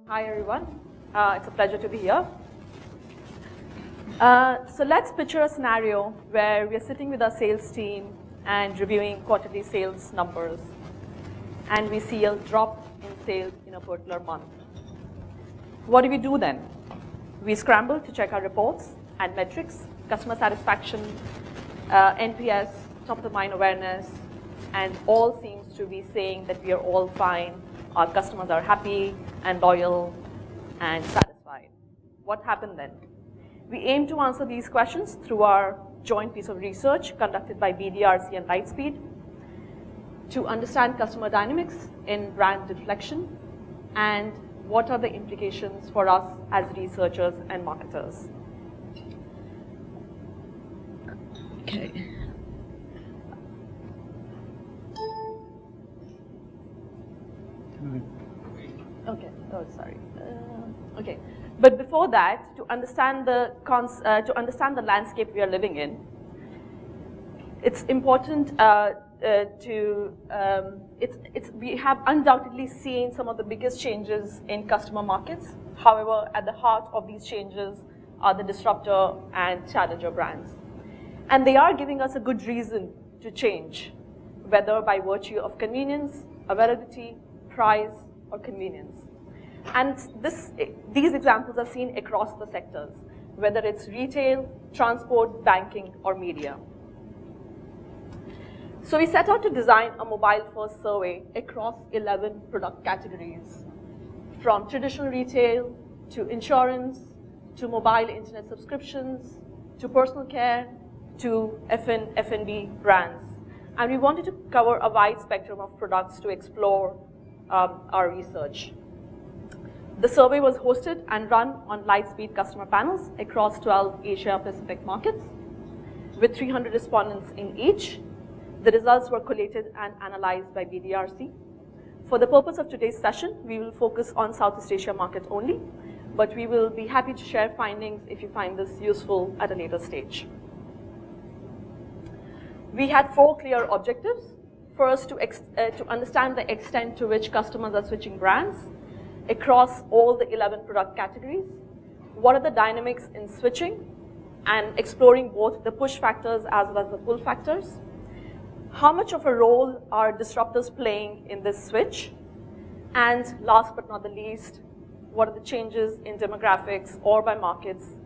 Hi, everyone. It's a pleasure to be here. So let's picture a scenario where we're sitting with our sales team and reviewing quarterly sales numbers, and we see a drop in sales in a particular month. What do we do then? We scramble to check our reports and metrics, customer satisfaction, NPS, top of mind awareness, and all seems to be saying that we are all fine. Our customers are happy and loyal and satisfied. What happened then? We aim to answer these questions through our joint piece of research conducted by BDRC and Lightspeed to understand customer dynamics in brand reflection and what are the implications for us as researchers and marketers. Okay. Okay. Oh, sorry. Okay. But before that, to understand the landscape we are living in, it's important we have undoubtedly seen some of the biggest changes in customer markets. However, at the heart of these changes are the disruptor and challenger brands. And they are giving us a good reason to change, whether by virtue of convenience, availability, price, or convenience. And these examples are seen across the sectors, whether it's retail, transport, banking, or media. So we set out to design a mobile-first survey across 11 product categories, from traditional retail to insurance, to mobile internet subscriptions, to personal care, to F&B brands. And we wanted to cover a wide spectrum of products to explore our research. The survey was hosted and run on Lightspeed customer panels across 12 Asia-Pacific markets with 300 respondents in each. The results were collated and analyzed by BDRC. For the purpose of today's session, we will focus on Southeast Asia market only, but we will be happy to share findings if you find this useful at a later stage. We had 4 clear objectives. First, to understand the extent to which customers are switching brands across all the 11 product categories. What are the dynamics in switching, and exploring both the push factors as well as the pull factors. How much of a role are disruptors playing in this switch? And last but not the least, what are the changes in demographics or by markets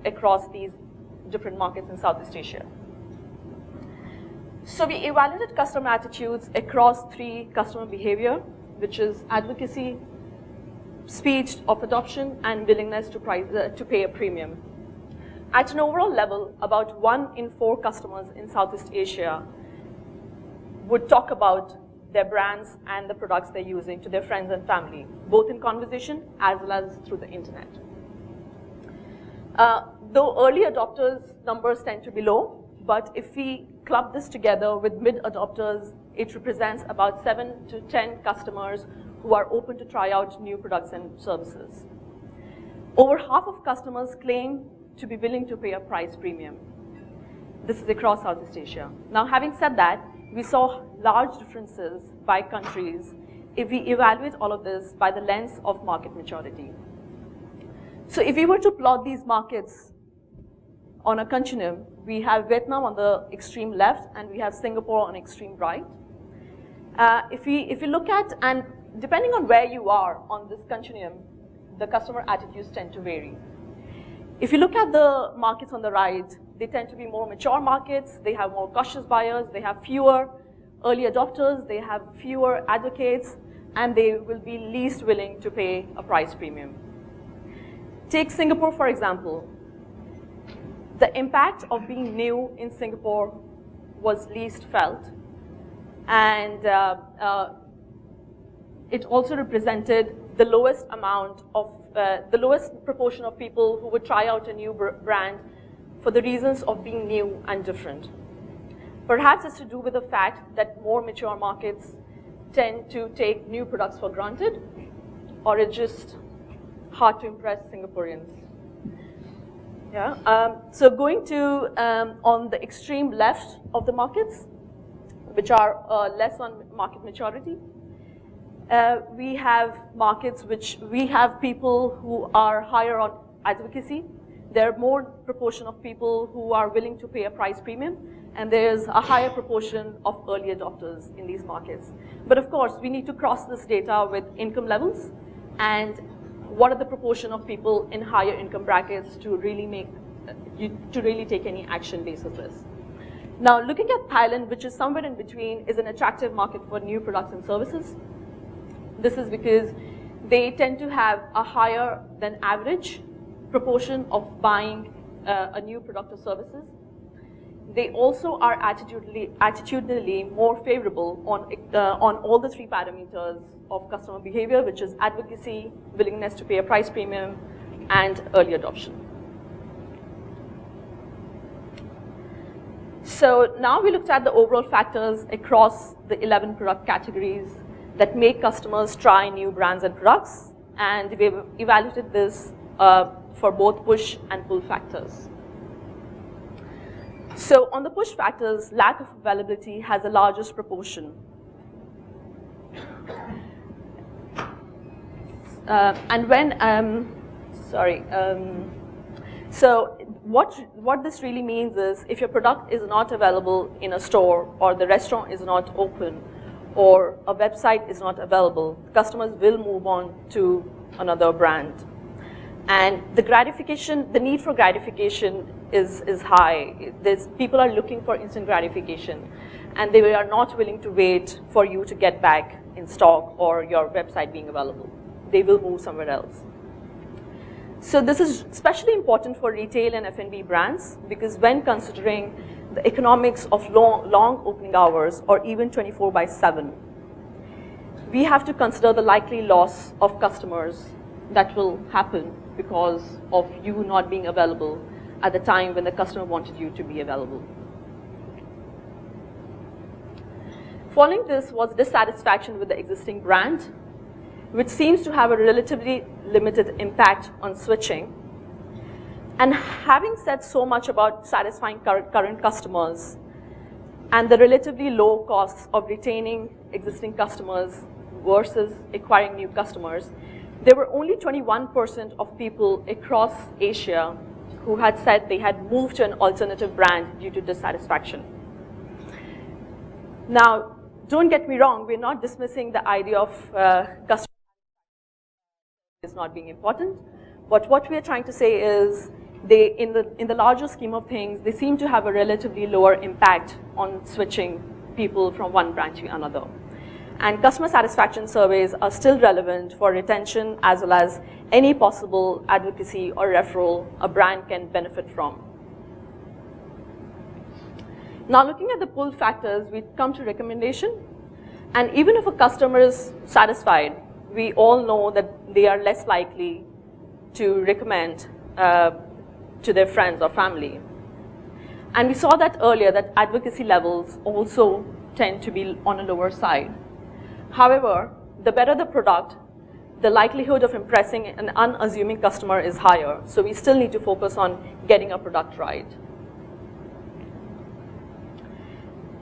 across these different markets in Southeast Asia? So we evaluated customer attitudes across 3 customer behavior, which is advocacy, speed of adoption, and willingness to pay a premium. At an overall level, about 1 in 4 customers in Southeast Asia would talk about their brands and the products they're using to their friends and family, both in conversation as well as through the internet. Though early adopters numbers tend to be low, but if we club this together with mid-adopters, it represents about 7 to 10 customers who are open to try out new products and services. Over half of customers claim to be willing to pay a price premium. This is across Southeast Asia. Now, having said that, we saw large differences by countries if we evaluate all of this by the lens of market maturity. So if we were to plot these markets on a continuum, we have Vietnam on the extreme left, and we have Singapore on extreme right. If we look at, and depending on where you are on this continuum, the customer attitudes tend to vary. If you look at the markets on the right, they tend to be more mature markets, they have more cautious buyers, they have fewer early adopters, they have fewer advocates, and they will be least willing to pay a price premium. Take Singapore, for example. The impact of being new in Singapore was least felt, and it also represented the lowest amount of, the lowest proportion of people who would try out a new brand for the reasons of being new and different. Perhaps it's to do with the fact that more mature markets tend to take new products for granted, or it's just hard to impress Singaporeans. Yeah. So going to on the extreme left of the markets, which are less on market maturity, We have markets which we have people who are higher on advocacy. There are more proportion of people who are willing to pay a price premium, and there's a higher proportion of early adopters in these markets. But of course, we need to cross this data with income levels and what are the proportion of people in higher income brackets to really take any action based on this. Now, looking at Thailand, which is somewhere in between, is an attractive market for new products and services. This is because they tend to have a higher than average proportion of buying a new product or services. They also are attitudinally more favorable on all the 3 parameters of customer behavior, which is advocacy, willingness to pay a price premium, and early adoption. So now we looked at the overall factors across the 11 product categories that make customers try new brands and products, and we've evaluated this for both push and pull factors. So on the push factors, lack of availability has the largest proportion. So what this really means is if your product is not available in a store, or the restaurant is not open, or a website is not available, customers will move on to another brand. And the need for gratification is high. People are looking for instant gratification, and they are not willing to wait for you to get back in stock or your website being available. They will move somewhere else. So this is especially important for retail and F&B brands, because when considering the economics of long opening hours or even 24/7, we have to consider the likely loss of customers that will happen because of you not being available at the time when the customer wanted you to be available. Following this was dissatisfaction with the existing brand, which seems to have a relatively limited impact on switching. And having said so much about satisfying current customers and the relatively low costs of retaining existing customers versus acquiring new customers, there were only 21% of people across Asia who had said they had moved to an alternative brand due to dissatisfaction. Now, don't get me wrong, we're not dismissing the idea of customer is not being important, but what we are trying to say is in the larger scheme of things, they seem to have a relatively lower impact on switching people from one brand to another. And customer satisfaction surveys are still relevant for retention as well as any possible advocacy or referral a brand can benefit from. Now, looking at the pull factors, we come to recommendation. And even if a customer is satisfied, we all know that they are less likely to recommend to their friends or family. And we saw that earlier, that advocacy levels also tend to be on a lower side. However, the better the product, the likelihood of impressing an unassuming customer is higher. So we still need to focus on getting a product right.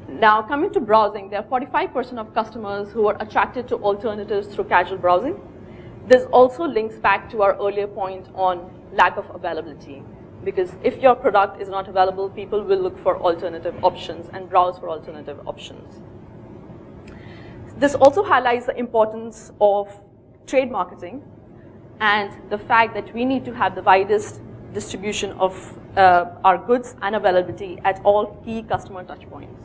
Now, coming to browsing, there are 45% of customers who are attracted to alternatives through casual browsing. This also links back to our earlier point on lack of availability. Because if your product is not available, people will look for alternative options and browse for alternative options. This also highlights the importance of trade marketing and the fact that we need to have the widest distribution of our goods and availability at all key customer touchpoints.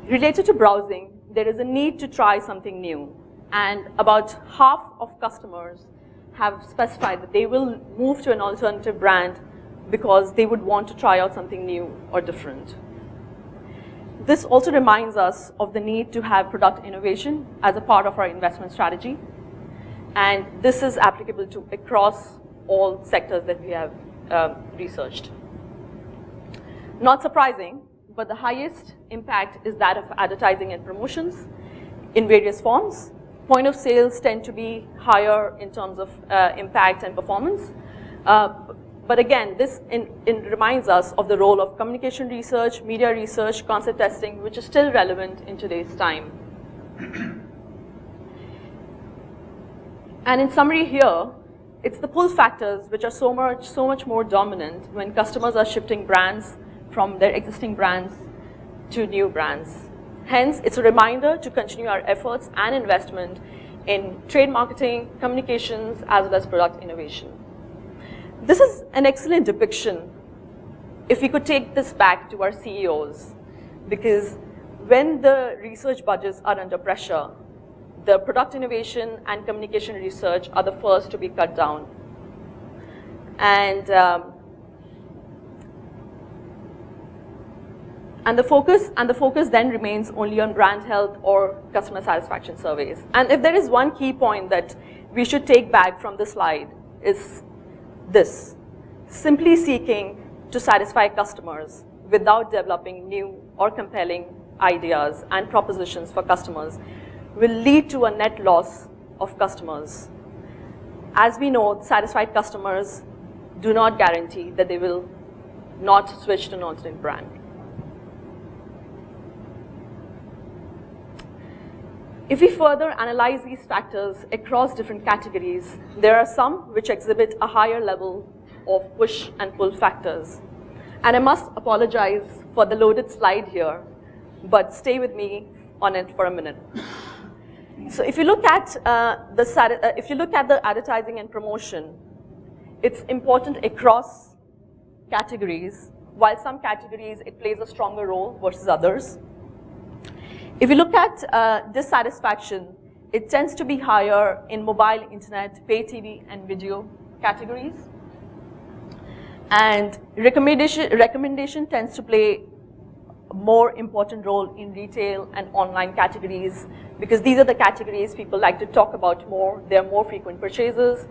Related to browsing, there is a need to try something new, and about half of customers have specified that they will move to an alternative brand because they would want to try out something new or different. This also reminds us of the need to have product innovation as a part of our investment strategy, and this is applicable to across all sectors that we have researched. Not surprising, but the highest impact is that of advertising and promotions in various forms. Point of sales tend to be higher in terms of impact and performance. But again, this reminds us of the role of communication research, media research, concept testing, which is still relevant in today's time. And in summary here, it's the pull factors which are so much more dominant when customers are shifting brands from their existing brands to new brands. Hence, it's a reminder to continue our efforts and investment in trade marketing, communications, as well as product innovation. This is an excellent depiction if we could take this back to our CEOs, because when the research budgets are under pressure, the product innovation and communication research are the first to be cut down. And the focus then remains only on brand health or customer satisfaction surveys. And if there is one key point that we should take back from this slide, is this: simply seeking to satisfy customers without developing new or compelling ideas and propositions for customers will lead to a net loss of customers. As we know, satisfied customers do not guarantee that they will not switch to an alternate brand. If we further analyze these factors across different categories, there are some which exhibit a higher level of push and pull factors. And I must apologize for the loaded slide here, but stay with me on it for a minute. So if you look at the advertising and promotion, it's important across categories. While some categories it plays a stronger role versus others. If you look at dissatisfaction, it tends to be higher in mobile, internet, pay TV, and video categories. And recommendation tends to play a more important role in retail and online categories, because these are the categories people like to talk about more. They're more frequent purchases,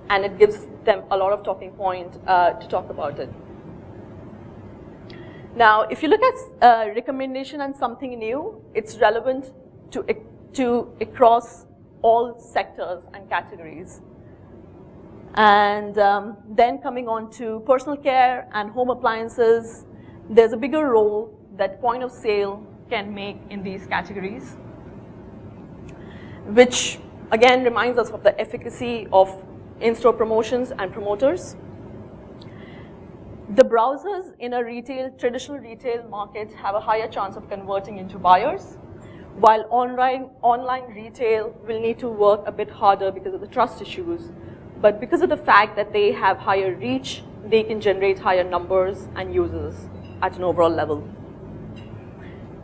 and it gives them a lot of talking point to talk about it. Now, if you look at recommendation and something new, it's relevant to across all sectors and categories. And then coming on to personal care and home appliances, there's a bigger role that point of sale can make in these categories, which again reminds us of the efficacy of in-store promotions and promoters. The browsers in a traditional retail market have a higher chance of converting into buyers, while online retail will need to work a bit harder because of the trust issues. But because of the fact that they have higher reach, they can generate higher numbers and users at an overall level.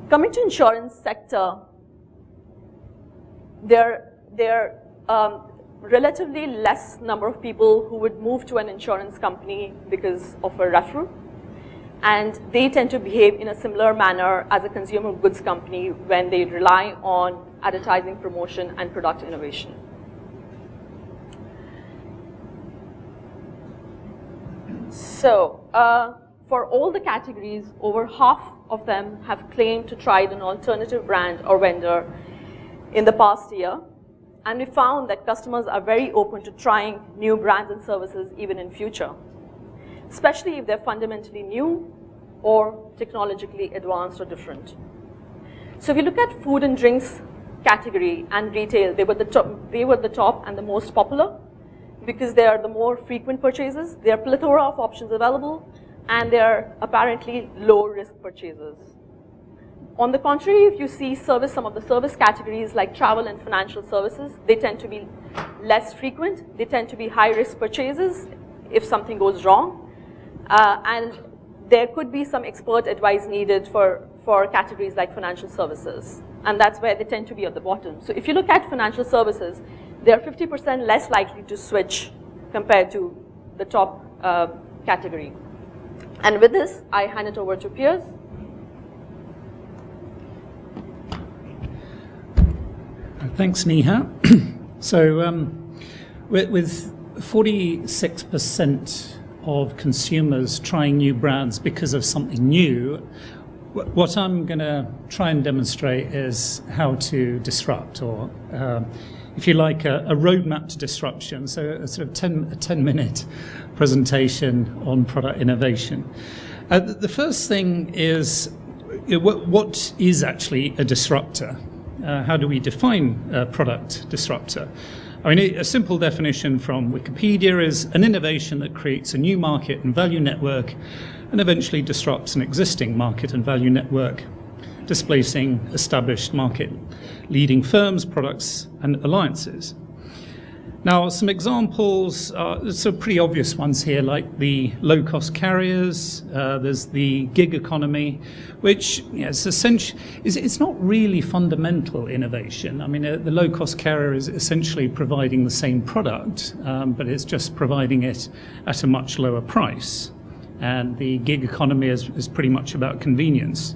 Coming to insurance sector, there are relatively less number of people who would move to an insurance company because of a referral. And they tend to behave in a similar manner as a consumer goods company when they rely on advertising, promotion, and product innovation. So, for all the categories, over half of them have claimed to try an alternative brand or vendor in the past year. And we found that customers are very open to trying new brands and services even in future, especially if they're fundamentally new or technologically advanced or different. So if you look at food and drinks category and retail, they were the top and the most popular because they are the more frequent purchases. There are a plethora of options available, and they are apparently low-risk purchases. On the contrary, if you see some of the service categories like travel and financial services, they tend to be less frequent. They tend to be high-risk purchases if something goes wrong. And there could be some expert advice needed for categories like financial services. And that's where they tend to be at the bottom. So if you look at financial services, they're 50% less likely to switch compared to the top category. And with this, I hand it over to Piers. Thanks, Neha. So with 46% of consumers trying new brands because of something new, what I'm going to try and demonstrate is how to disrupt, or if you like, a roadmap to disruption. So a sort of 10-minute presentation on product innovation. The first thing is, what is actually a disruptor? how do we define a product disruptor? I mean, a simple definition from Wikipedia is an innovation that creates a new market and value network and eventually disrupts an existing market and value network, displacing established market-leading firms, products, and alliances. Now, some examples, some pretty obvious ones here, like the low-cost carriers. There's the gig economy, which is essentially it's not really fundamental innovation. I mean, the low-cost carrier is essentially providing the same product, but it's just providing it at a much lower price. And the gig economy is pretty much about convenience.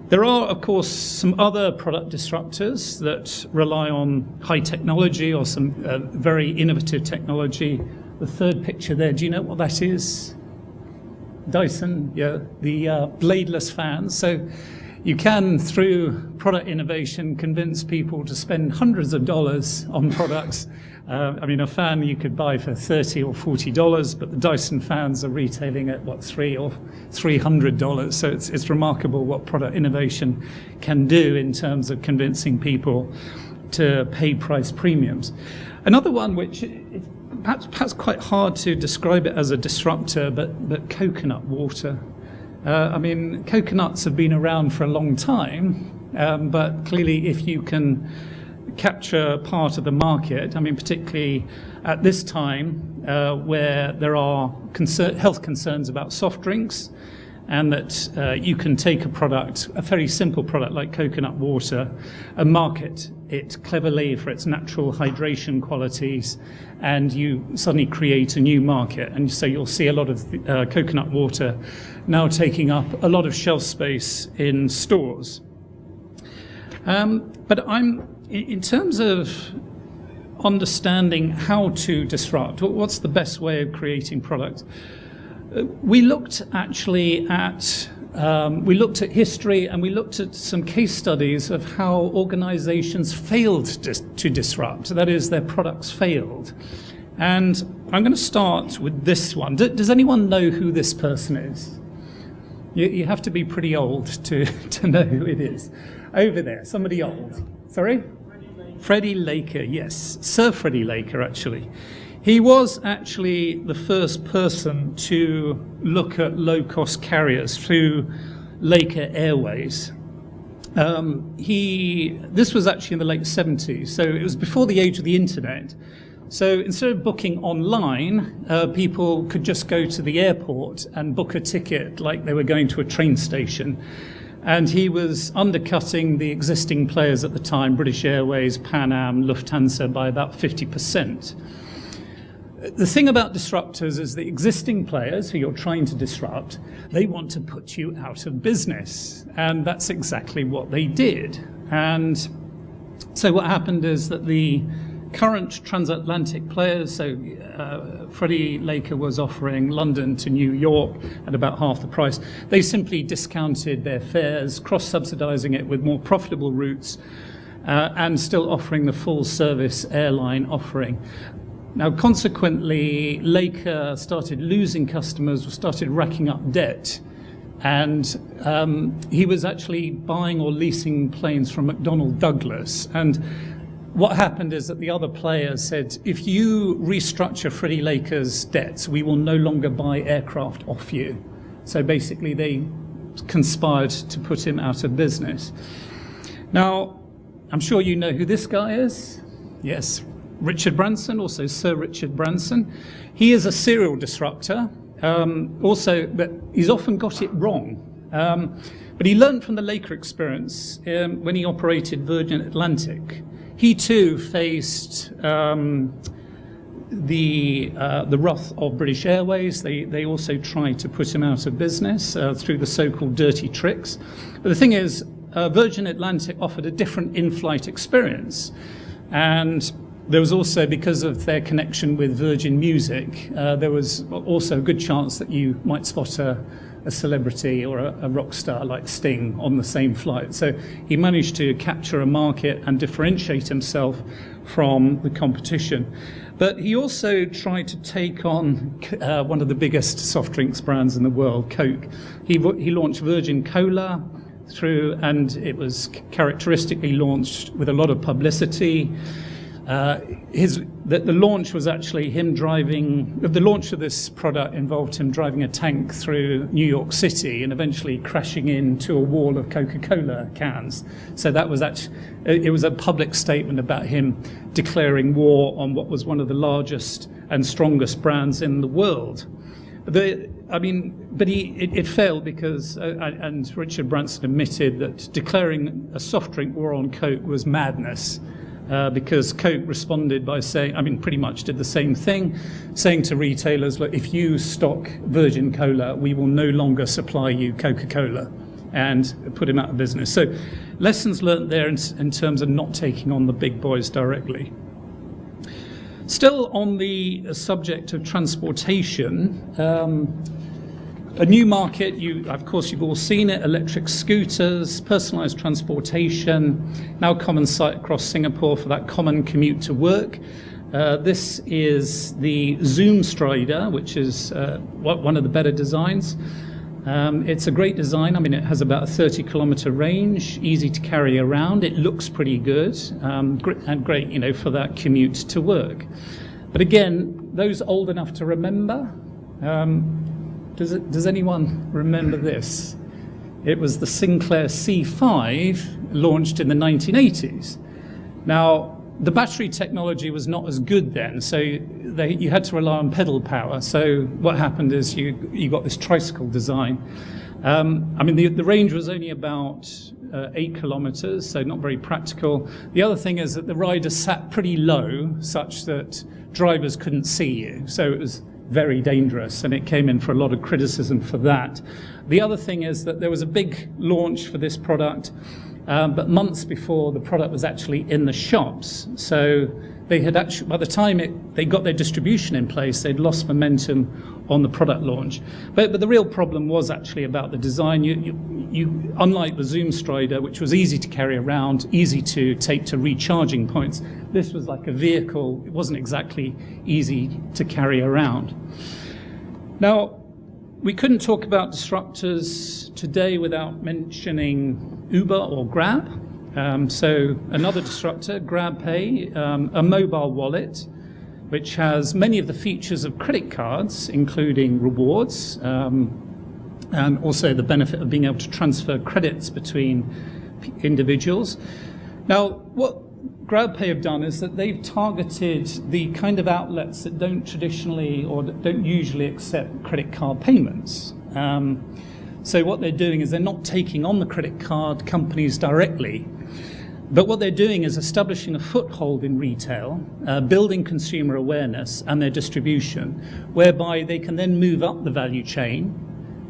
There are, of course, some other product disruptors that rely on high technology or some very innovative technology. The third picture there, do you know what that is? Dyson, yeah, the bladeless fans. So you can, through product innovation, convince people to spend hundreds of dollars on products. I mean, a fan you could buy for $30 or $40, but the Dyson fans are retailing at, what, $300 or $300. So it's remarkable what product innovation can do in terms of convincing people to pay price premiums. Another one, which is perhaps quite hard to describe it as a disruptor, but coconut water. I mean, coconuts have been around for a long time, but clearly if you can capture part of the market, I mean, particularly at this time where there are health concerns about soft drinks, and that you can take a product, a very simple product like coconut water, and market it cleverly for its natural hydration qualities, and you suddenly create a new market. And so you'll see a lot of coconut water now taking up a lot of shelf space in stores. But in terms of understanding how to disrupt, what's the best way of creating product? We looked actually at history, and we looked at some case studies of how organizations failed to disrupt. That is, their products failed. And I'm going to start with this one. Does anyone know who this person is? You have to be pretty old to know who it is. Over there, somebody old. Sorry? Freddie Laker, yes. Sir Freddie Laker, actually. He was actually the first person to look at low-cost carriers through Laker Airways. This was actually in the late 70s, so it was before the age of the internet. So instead of booking online, people could just go to the airport and book a ticket like they were going to a train station. And he was undercutting the existing players at the time, British Airways, Pan Am, Lufthansa, by about 50%. The thing about disruptors is the existing players who you're trying to disrupt, they want to put you out of business. And that's exactly what they did. And so what happened is that the current transatlantic players, so Freddie Laker was offering London to New York at about half the price. They simply discounted their fares, cross-subsidizing it with more profitable routes, and still offering the full-service airline offering. Now, consequently, Laker started losing customers, started racking up debt, and he was actually buying or leasing planes from McDonnell Douglas. And what happened is that the other players said, if you restructure Freddie Laker's debts, we will no longer buy aircraft off you. So basically they conspired to put him out of business. Now, I'm sure you know who this guy is. Yes, Richard Branson, also Sir Richard Branson. He is a serial disruptor, but he's often got it wrong. But he learned from the Laker experience when he operated Virgin Atlantic. He too faced the wrath of British Airways. They also tried to put him out of business through the so-called dirty tricks. But the thing is, Virgin Atlantic offered a different in-flight experience. And there was also, because of their connection with Virgin Music, there was also a good chance that you might spot a celebrity or a rock star like Sting on the same flight. So he managed to capture a market and differentiate himself from the competition. But he also tried to take on one of the biggest soft drinks brands in the world, Coke. He launched Virgin Cola, through, and it was characteristically launched with a lot of publicity. The launch was actually him driving. The launch of this product involved him driving a tank through New York City and eventually crashing into a wall of Coca-Cola cans. So that was it was a public statement about him declaring war on what was one of the largest and strongest brands in the world. It failed because, and Richard Branson admitted that declaring a soft drink war on Coke was madness. Because Coke responded by saying, pretty much did the same thing, saying to retailers, look, if you stock Virgin Cola, we will no longer supply you Coca-Cola, and put him out of business. So lessons learned there in terms of not taking on the big boys directly. Still on the subject of transportation, a new market, of course you've all seen it, electric scooters, personalised transportation, now common sight across Singapore for that common commute to work. This is the Zoom Strider, which is one of the better designs. It's a great design. It has about a 30-kilometre range, easy to carry around. It looks pretty good, and great, for that commute to work. But again, those old enough to remember, does anyone remember this? It was the Sinclair C5, launched in the 1980s. Now, the battery technology was not as good then, so you had to rely on pedal power. So what happened is you got this tricycle design. The range was only about 8 kilometres, so not very practical. The other thing is that the rider sat pretty low, such that drivers couldn't see you. So it was very dangerous, and it came in for a lot of criticism for that. The other thing is that there was a big launch for this product, but months before the product was actually in the shops. So they had actually, by the time they got their distribution in place, they'd lost momentum on the product launch. But the real problem was actually about the design. You unlike the Zoom Strider, which was easy to carry around, easy to take to recharging points, this was like a vehicle. It wasn't exactly easy to carry around. Now, we couldn't talk about disruptors today without mentioning Uber or Grab. So another disruptor, GrabPay, a mobile wallet, which has many of the features of credit cards, including rewards, and also the benefit of being able to transfer credits between individuals. Now, what GrabPay have done is that they've targeted the kind of outlets that don't traditionally or don't usually accept credit card payments. So what they're doing is they're not taking on the credit card companies directly, but what they're doing is establishing a foothold in retail, building consumer awareness and their distribution, whereby they can then move up the value chain,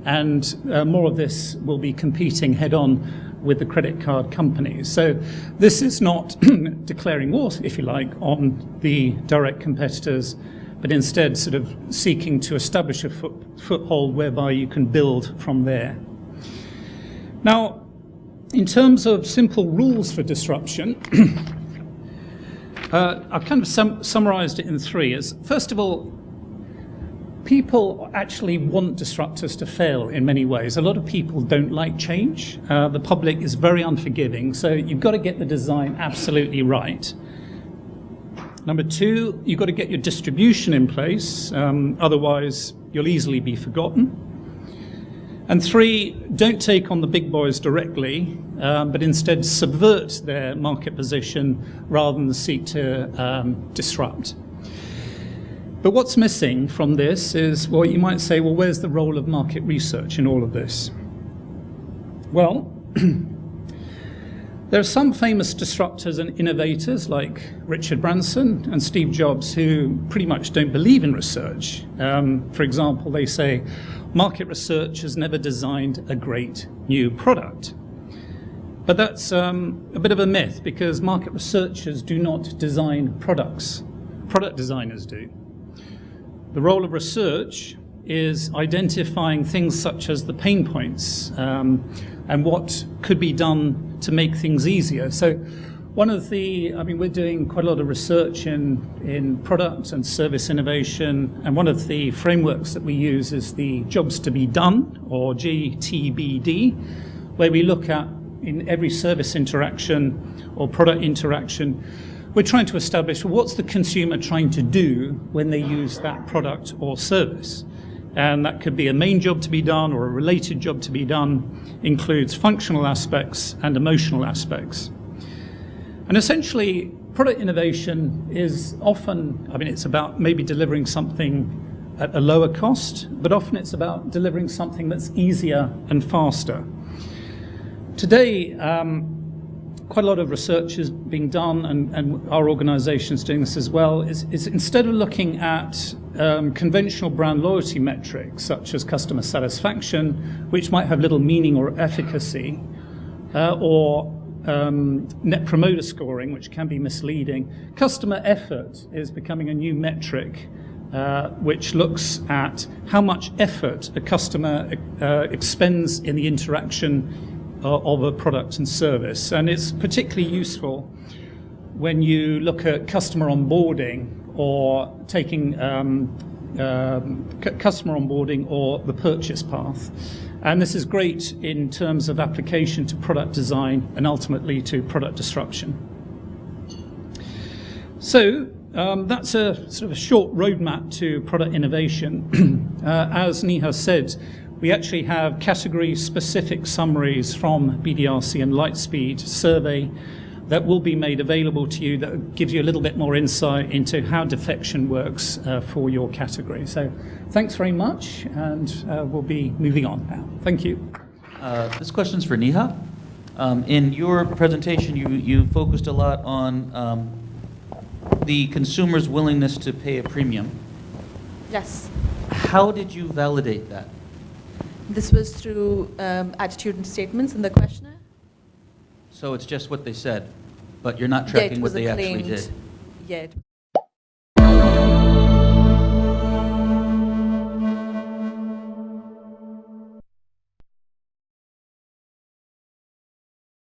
and more of this will be competing head-on with the credit card companies. So this is not declaring war, if you like, on the direct competitors, but instead sort of seeking to establish a foothold whereby you can build from there. Now, in terms of simple rules for disruption, I've kind of summarized it in three. First of all, people actually want disruptors to fail in many ways. A lot of people don't like change. The public is very unforgiving, so you've got to get the design absolutely right. Number two, you've got to get your distribution in place, otherwise you'll easily be forgotten. And three, don't take on the big boys directly, but instead subvert their market position rather than seek to disrupt. But what's missing from this is, well, you might say, well, where's the role of market research in all of this? Well, there are some famous disruptors and innovators like Richard Branson and Steve Jobs who pretty much don't believe in research. For example, they say, market research has never designed a great new product. But that's a bit of a myth, because market researchers do not design products. Product designers do. The role of research is identifying things such as the pain points and what could be done to make things easier. So one of the, we're doing quite a lot of research in product and service innovation, and one of the frameworks that we use is the jobs to be done, or GTBD, where we look at, in every service interaction or product interaction, we're trying to establish what's the consumer trying to do when they use that product or service. And that could be a main job to be done or a related job to be done, includes functional aspects and emotional aspects. And essentially, product innovation is often, it's about maybe delivering something at a lower cost, but often it's about delivering something that's easier and faster. Today, quite a lot of research is being done, and our organisation is doing this as well, is instead of looking at conventional brand loyalty metrics, such as customer satisfaction, which might have little meaning or efficacy, or net promoter scoring, which can be misleading, customer effort is becoming a new metric, which looks at how much effort a customer expends in the interaction of a product and service. And it's particularly useful when you look at customer onboarding or taking customer onboarding or the purchase path. And this is great in terms of application to product design and ultimately to product disruption. So that's a sort of a short roadmap to product innovation. As Neha said, we actually have category-specific summaries from BDRC and Lightspeed survey that will be made available to you that gives you a little bit more insight into how defection works for your category. So thanks very much, and we'll be moving on now. Thank you. This question's for Neha. In your presentation, you focused a lot on the consumer's willingness to pay a premium. Yes. How did you validate that? This was through attitude and statements in the questionnaire. So it's just what they said, but you're not tracking what they actually did. Yeah, it was